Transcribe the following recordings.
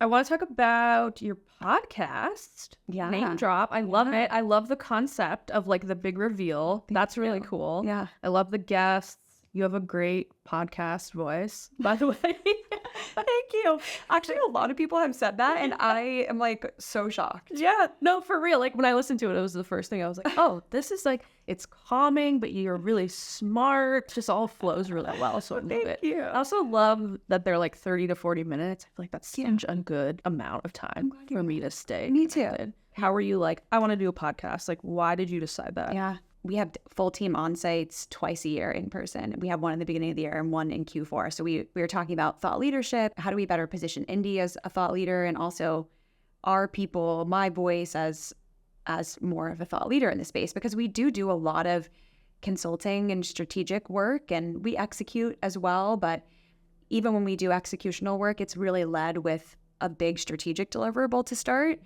I want to talk about your podcast. Yeah. Name drop. I love it. I love the concept of like the big reveal. That's really you. cool. Yeah. I love the guests. You have a great podcast voice, by the way. Thank you. Actually, a lot of people have said that, and I am like so shocked. Yeah, no, for real. Like when I listened to it, it was the first thing I was like, oh, this is like, it's calming, but you're really smart. Just all flows really well. So I love it. Thank you. I also love that they're like 30 to 40 minutes. I feel like that's such a good amount of time for me to stay. Me too. connected. How were you like, I want to do a podcast? Like, why did you decide that? Yeah. We have full team on-sites twice a year in person. We have one in the beginning of the year and one in Q4. So we were talking about thought leadership. How do we better position Indie as a thought leader, and also our people, my voice as more of a thought leader in the space, because we do a lot of consulting and strategic work, and we execute as well. But even when we do executional work, it's really led with a big strategic deliverable to start.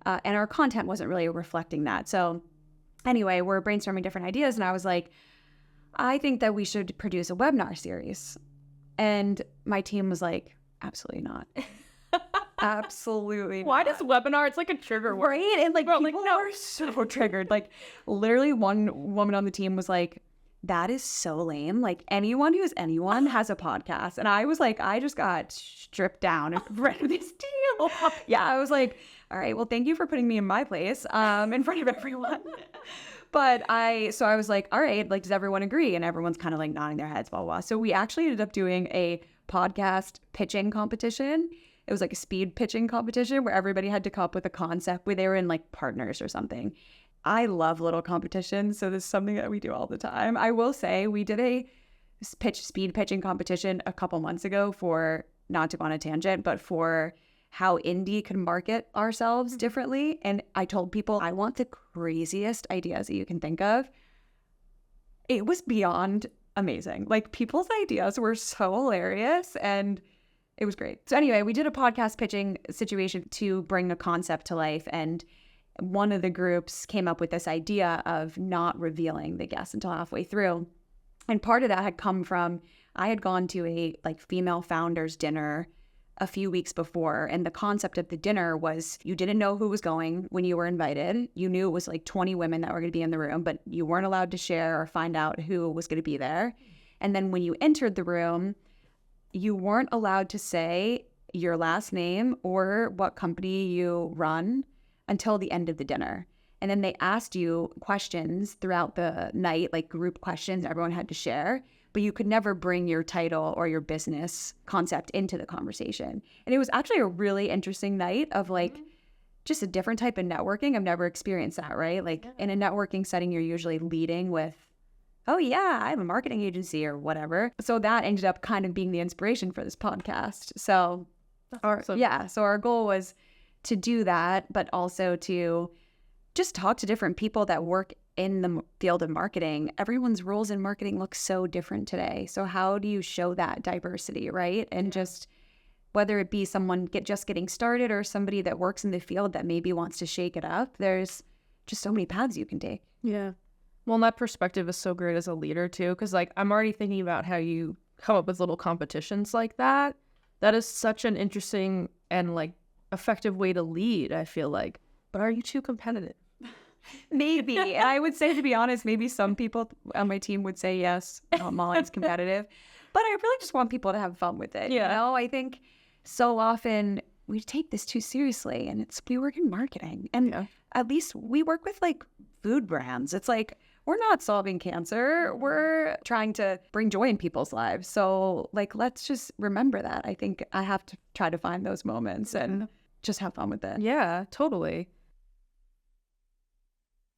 And our content wasn't really reflecting that. So anyway, we're brainstorming different ideas, and I was like, I think that we should produce a webinar series. And my team was like, absolutely not. Absolutely Why not. does webinar? It's like a trigger word. Right? And like, Bro, people like, no. are so triggered. Like, literally one woman on the team was like, that is so lame. Like, anyone who's anyone has a podcast. And I was like, I just got stripped down in front of this team. Yeah, I was like, all right, well, thank you for putting me in my place in front of everyone. But I was like, all right, like, does everyone agree? And everyone's kind of like nodding their heads, blah, blah, blah. So we actually ended up doing a podcast pitching competition. It was like a speed pitching competition where everybody had to come up with a concept where they were in like partners or something. I love little competitions, so this is something that we do all the time. I will say we did a speed pitching competition a couple months ago for, not to go on a tangent, but for how Indie can market ourselves differently. And I told people, I want the craziest ideas that you can think of. It was beyond amazing. Like, people's ideas were so hilarious, and it was great. So anyway, we did a podcast pitching situation to bring a concept to life, and one of the groups came up with this idea of not revealing the guests until halfway through. And part of that had come from, I had gone to a like female founders dinner a few weeks before, and the concept of the dinner was you didn't know who was going when you were invited. You knew it was like 20 women that were going to be in the room, but you weren't allowed to share or find out who was going to be there. And then when you entered the room, you weren't allowed to say your last name or what company you run until the end of the dinner. And then they asked you questions throughout the night, like group questions everyone had to share, but you could never bring your title or your business concept into the conversation. And it was actually a really interesting night of like just a different type of networking. I've never experienced that, right? Like in a networking setting, you're usually leading with, oh yeah, I have a marketing agency or whatever. So that ended up kind of being the inspiration for this podcast. So our goal was to do that, but also to just talk to different people that work in the field of marketing. Everyone's roles in marketing look so different today. So how do you show that diversity, right? And just whether it be someone just getting started or somebody that works in the field that maybe wants to shake it up, there's just so many paths you can take. Yeah. Well, and that perspective is so great as a leader too, because like I'm already thinking about how you come up with little competitions like that. That is such an interesting and like effective way to lead, I feel like. But are you too competitive? Maybe. And I would say, to be honest, maybe some people on my team would say yes, Molly's competitive. But I really just want people to have fun with it. Yeah. You know, I think so often we take this too seriously, and we work in marketing. And at least we work with like food brands. It's like, we're not solving cancer. We're trying to bring joy in people's lives. So like, let's just remember that. I think I have to try to find those moments and just have fun with it. Yeah, totally.